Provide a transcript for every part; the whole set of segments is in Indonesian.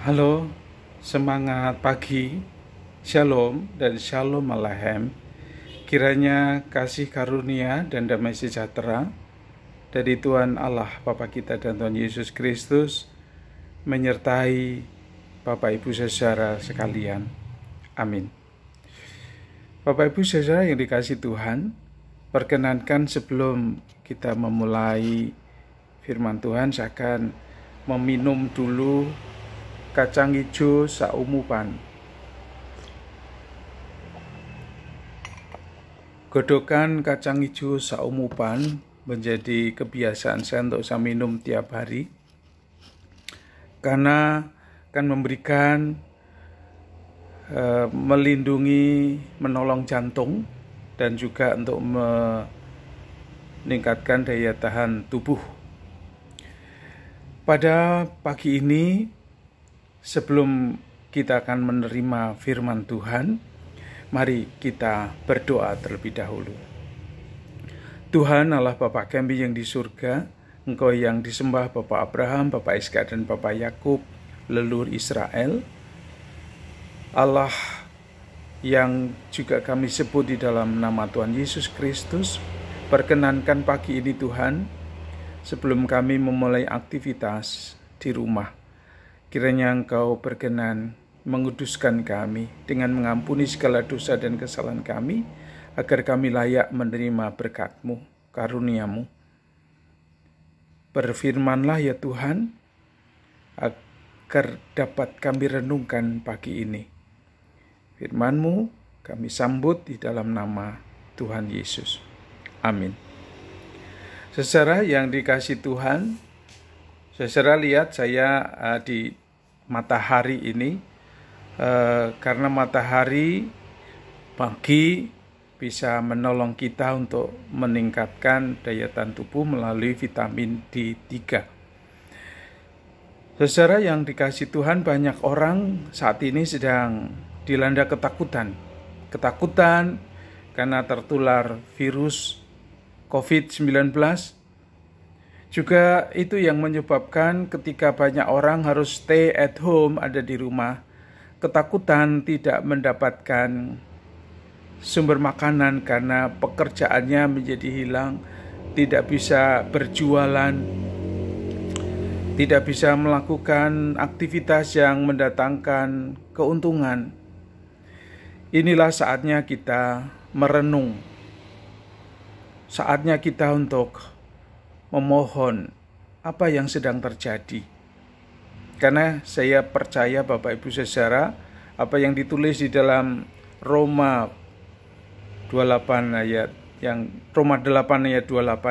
Halo, semangat pagi, shalom dan shalom aleichem. Kiranya kasih karunia dan damai sejahtera dari Tuhan Allah Bapa kita dan Tuhan Yesus Kristus menyertai Bapak Ibu saudara sekalian. Amin. Bapak Ibu saudara yang dikasihi Tuhan, perkenankan sebelum kita memulai firman Tuhan, saya akan meminum dulu kacang hijau saumupan. Godokan kacang hijau saumupan menjadi kebiasaan saya untuk saya minum tiap hari, karena akan memberikan melindungi, menolong jantung, dan juga untuk meningkatkan daya tahan tubuh. Pada pagi ini, sebelum kita akan menerima firman Tuhan, mari kita berdoa terlebih dahulu. Tuhan Allah Bapa kami yang di surga, Engkau yang disembah Bapak Abraham, Bapak Ishak dan Bapak Yakub, leluhur Israel, Allah yang juga kami sebut di dalam nama Tuhan Yesus Kristus, perkenankan pagi ini Tuhan, sebelum kami memulai aktivitas di rumah, kiranya Engkau berkenan menguduskan kami dengan mengampuni segala dosa dan kesalahan kami, agar kami layak menerima berkat-Mu, karunia-Mu. Berfirmanlah ya Tuhan, agar dapat kami renungkan pagi ini. Firman-Mu kami sambut di dalam nama Tuhan Yesus. Amin. Saudara yang dikasihi Tuhan, saudara lihat saya di matahari ini, karena matahari pagi bisa menolong kita untuk meningkatkan daya tahan tubuh melalui vitamin D3. Saudara yang dikasihi Tuhan, banyak orang saat ini sedang dilanda ketakutan karena tertular virus COVID-19. Juga itu yang menyebabkan ketika banyak orang harus stay at home, ada di rumah, ketakutan tidak mendapatkan sumber makanan karena pekerjaannya menjadi hilang, tidak bisa berjualan, tidak bisa melakukan aktivitas yang mendatangkan keuntungan. Inilah saatnya kita merenung, saatnya kita untuk memohon apa yang sedang terjadi. Karena saya percaya Bapak Ibu saudara, apa yang ditulis di dalam Roma 8 ayat 28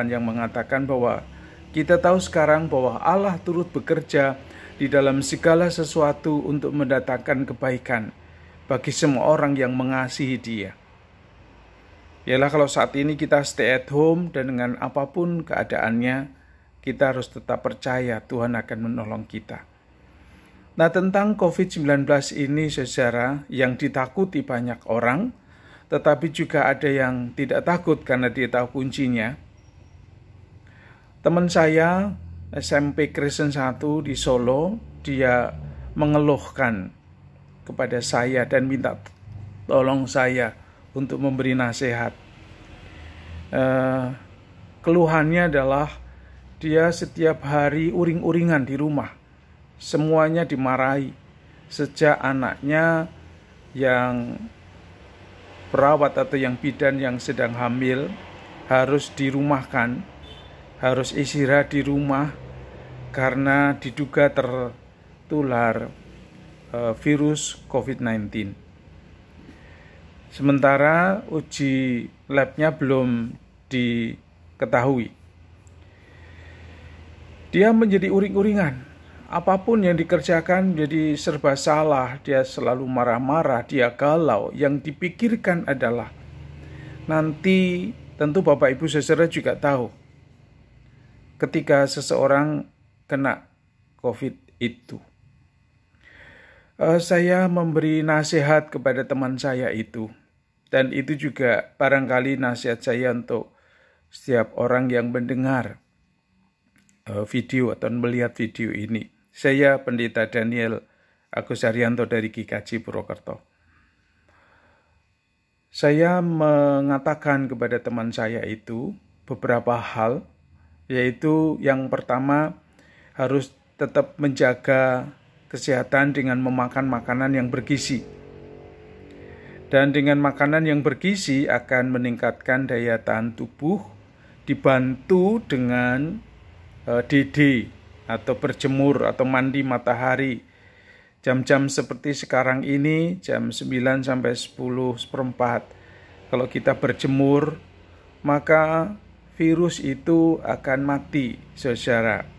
yang mengatakan bahwa kita tahu sekarang bahwa Allah turut bekerja di dalam segala sesuatu untuk mendatangkan kebaikan bagi semua orang yang mengasihi Dia. Yalah, kalau saat ini kita stay at home dan dengan apapun keadaannya, kita harus tetap percaya Tuhan akan menolong kita. Nah, tentang COVID-19 ini, saudara, yang ditakuti banyak orang, tetapi juga ada yang tidak takut karena dia tahu kuncinya. Teman saya, SMP Kristen 1 di Solo, dia mengeluhkan kepada saya dan minta tolong saya untuk memberi nasihat. Keluhannya adalah dia setiap hari uring-uringan di rumah. Semuanya dimarahi. Sejak anaknya yang perawat atau yang bidan yang sedang hamil harus dirumahkan, harus istirahat di rumah karena diduga tertular virus COVID-19. Sementara uji labnya belum diketahui. Dia menjadi uring-uringan. Apapun yang dikerjakan jadi serba salah. Dia selalu marah-marah, dia galau. Yang dipikirkan adalah nanti, tentu Bapak Ibu saudara juga tahu, ketika seseorang kena COVID itu. Saya memberi nasihat kepada teman saya itu. Dan itu juga barangkali nasihat saya untuk setiap orang yang mendengar video atau melihat video ini. Saya Pendeta Daniel Agus Haryanto dari GKJ Purwokerto. Saya mengatakan kepada teman saya itu beberapa hal, yaitu yang pertama harus tetap menjaga kesehatan dengan memakan makanan yang bergizi. Dan dengan makanan yang bergizi akan meningkatkan daya tahan tubuh, dibantu dengan DD atau berjemur atau mandi matahari. Jam-jam seperti sekarang ini, jam 9 sampai 10:04. Kalau kita berjemur, maka virus itu akan mati, saudara.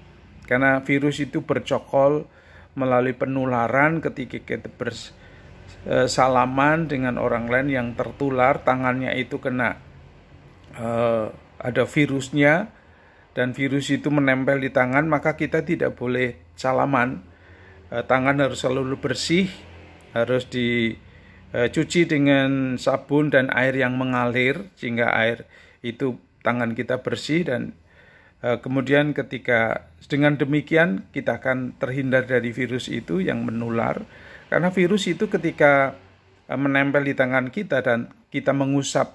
Karena virus itu bercokol melalui penularan ketika kita bersalaman dengan orang lain yang tertular, tangannya itu kena ada virusnya, dan virus itu menempel di tangan, maka kita tidak boleh salaman. Tangan harus selalu bersih, harus dicuci dengan sabun dan air yang mengalir, sehingga air itu tangan kita bersih, dan kemudian ketika dengan demikian kita akan terhindar dari virus itu yang menular. Karena virus itu ketika menempel di tangan kita dan kita mengusap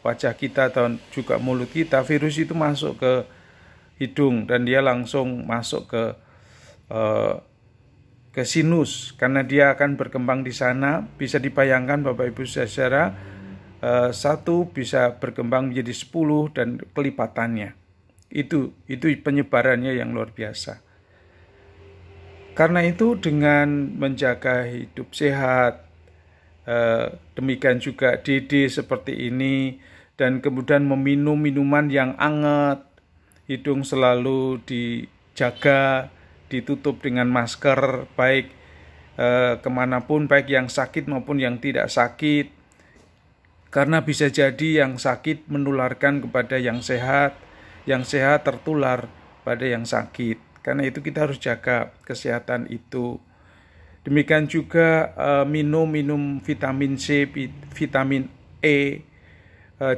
wajah kita atau juga mulut kita, virus itu masuk ke hidung dan dia langsung masuk ke sinus, karena dia akan berkembang di sana. Bisa dibayangkan Bapak Ibu saudara, 1 bisa berkembang menjadi 10 dan kelipatannya. Itu penyebarannya yang luar biasa. Karena itu dengan menjaga hidup sehat, demikian juga DD seperti ini, dan kemudian meminum minuman yang hangat, hidung selalu dijaga, ditutup dengan masker, baik kemanapun, baik yang sakit maupun yang tidak sakit. Karena bisa jadi yang sakit menularkan kepada yang sehat tertular pada yang sakit. Karena itu kita harus jaga kesehatan itu. Demikian juga minum vitamin C, vitamin E.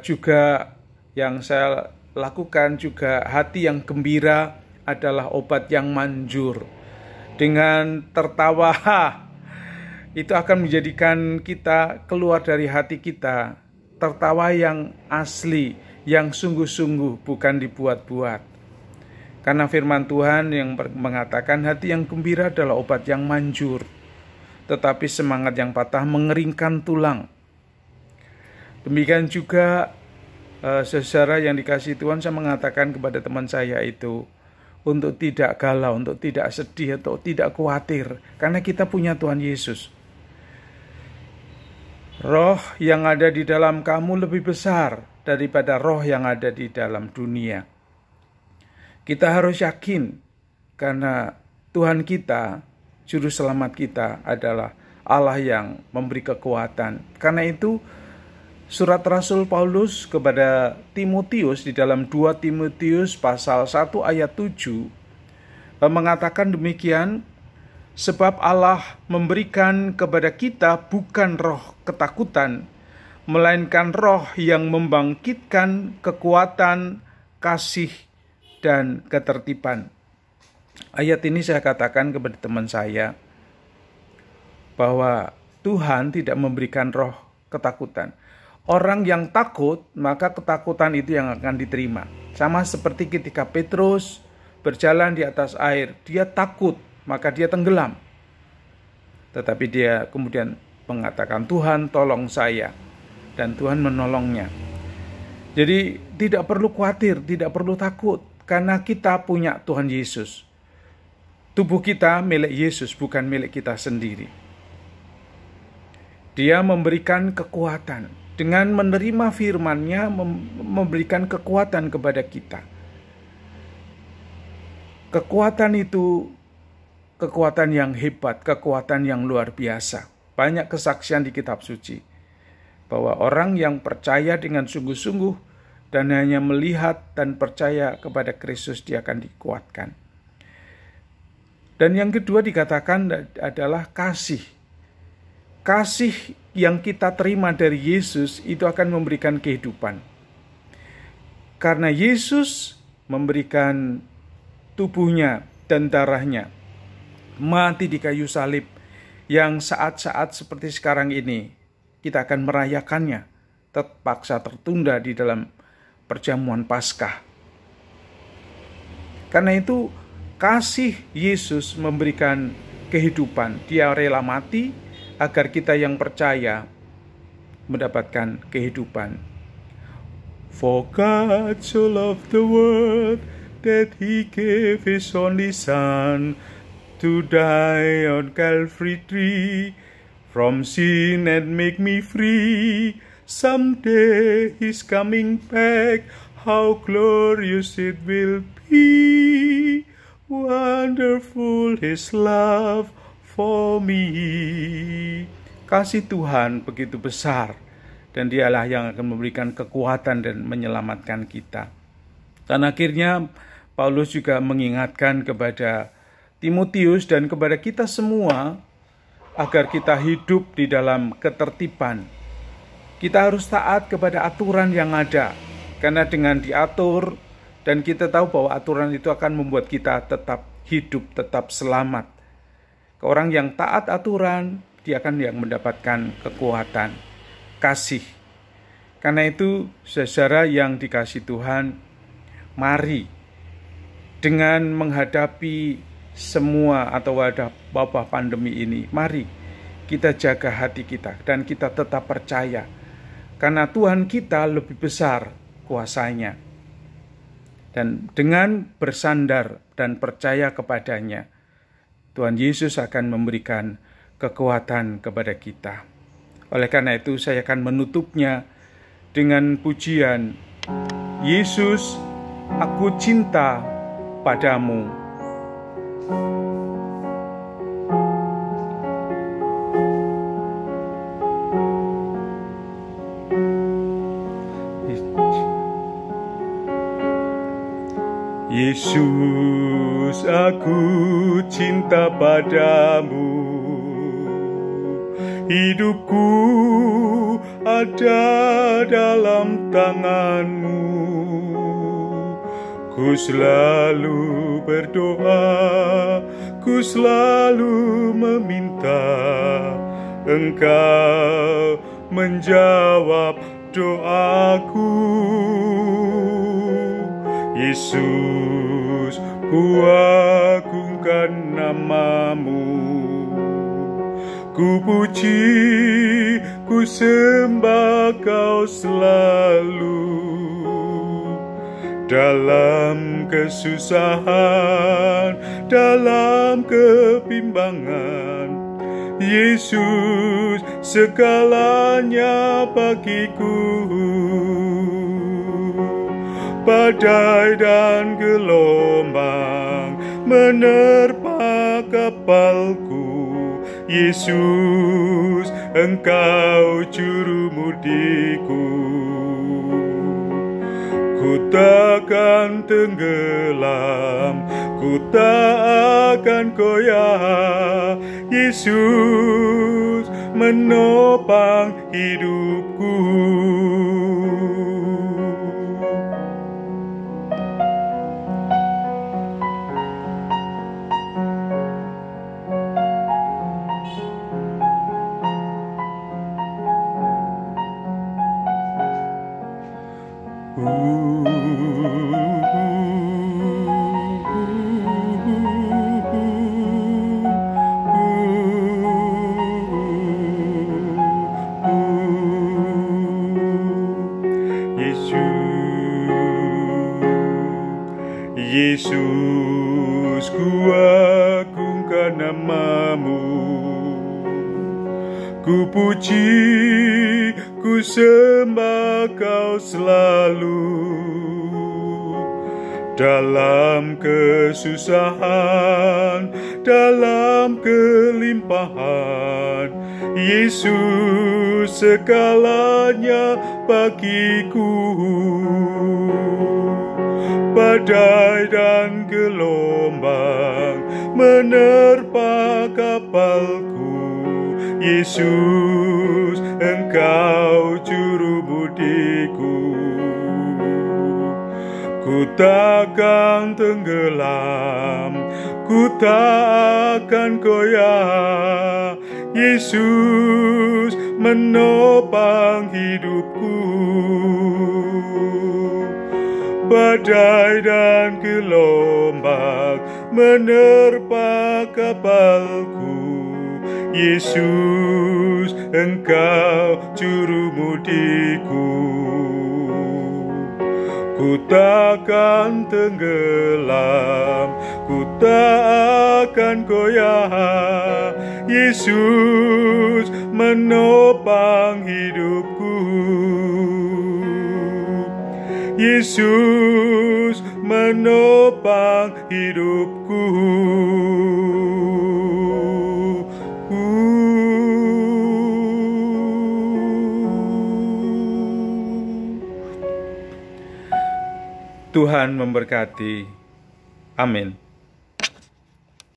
Juga yang saya lakukan juga, hati yang gembira adalah obat yang manjur. Dengan tertawa itu akan menjadikan kita keluar dari hati kita. Tertawa yang asli, yang sungguh-sungguh, bukan dibuat-buat. Karena firman Tuhan yang mengatakan hati yang gembira adalah obat yang manjur, tetapi semangat yang patah mengeringkan tulang. Demikian juga saudara yang dikasihi Tuhan, saya mengatakan kepada teman saya itu untuk tidak galau, untuk tidak sedih, atau tidak khawatir, karena kita punya Tuhan Yesus. Roh yang ada di dalam kamu lebih besar daripada roh yang ada di dalam dunia. Kita harus yakin, karena Tuhan kita, Juru Selamat kita adalah Allah yang memberi kekuatan. Karena itu surat Rasul Paulus kepada Timotius di dalam 2 Timotius pasal 1 ayat 7 mengatakan demikian, sebab Allah memberikan kepada kita bukan roh ketakutan, melainkan roh yang membangkitkan kekuatan, kasih, dan ketertiban. Ayat ini saya katakan kepada teman saya bahwa Tuhan tidak memberikan roh ketakutan. Orang yang takut, maka ketakutan itu yang akan diterima. Sama seperti ketika Petrus berjalan di atas air, dia takut, maka dia tenggelam. Tetapi dia kemudian mengatakan, Tuhan tolong saya. Dan Tuhan menolongnya. Jadi tidak perlu khawatir, tidak perlu takut, karena kita punya Tuhan Yesus. Tubuh kita milik Yesus, bukan milik kita sendiri. Dia memberikan kekuatan. Dengan menerima firman-Nya, memberikan kekuatan kepada kita. Kekuatan itu kekuatan yang hebat, kekuatan yang luar biasa. Banyak kesaksian di kitab suci bahwa orang yang percaya dengan sungguh-sungguh dan hanya melihat dan percaya kepada Kristus, dia akan dikuatkan. Dan yang kedua dikatakan adalah kasih. Kasih yang kita terima dari Yesus itu akan memberikan kehidupan. Karena Yesus memberikan tubuhnya dan darahnya mati di kayu salib, yang saat-saat seperti sekarang ini kita akan merayakannya, terpaksa tertunda di dalam perjamuan Paskah. Karena itu kasih Yesus memberikan kehidupan. Dia rela mati agar kita yang percaya mendapatkan kehidupan. For God so loved the world that He gave His only Son to die on Calvary tree, from sin and make me free. Someday He's coming back, how glorious it will be. Wonderful His love for me. Kasih Tuhan begitu besar, dan Dialah yang akan memberikan kekuatan dan menyelamatkan kita. Dan akhirnya Paulus juga mengingatkan kepada Timotius dan kepada kita semua agar kita hidup di dalam ketertiban. Kita harus taat kepada aturan yang ada, karena dengan diatur dan kita tahu bahwa aturan itu akan membuat kita tetap hidup, tetap selamat. Orang yang taat aturan, dia akan yang mendapatkan kekuatan, kasih. Karena itu, saudara yang dikasihi Tuhan, mari dengan menghadapi semua atau wabah pandemi ini, mari kita jaga hati kita dan kita tetap percaya. Karena Tuhan kita lebih besar kuasanya. Dan dengan bersandar dan percaya kepadanya, Tuhan Yesus akan memberikan kekuatan kepada kita. Oleh karena itu saya akan menutupnya dengan pujian, Yesus, aku cinta padamu. Yesus, aku cinta padamu. Hidupku ada dalam tangan-Mu. Ku selalu berdoa, ku selalu meminta, Engkau menjawab doaku. Yesus, ku agungkan nama-Mu. Ku puji, ku sembah Kau selalu. Dalam kesusahan, dalam kebimbangan, Yesus segalanya bagiku. Badai dan gelombang menerpa kapalku, Yesus, Engkau jurumudiku. Ku takkan tenggelam, ku tak akan goyah, Yesus menopang hidupku. Yesus, ku agungkan nama-Mu. Ku puji, ku sembah Kau selalu. Dalam kesusahan, dalam kelimpahan, Yesus segalanya bagiku. Badai dan gelombang menerpa kapalku, Yesus, Engkau jurubudiku. Ku takkan tenggelam, ku tak akan goyah. Yesus menopang hidupku. Badai dan gelombang menerpa kapalku. Yesus, Engkau jurumudiku. Ku takkan tenggelam, ku tak akan goyah. Yesus menopang hidupku. Yesus menopang hidupku. Tuhan memberkati. Amin.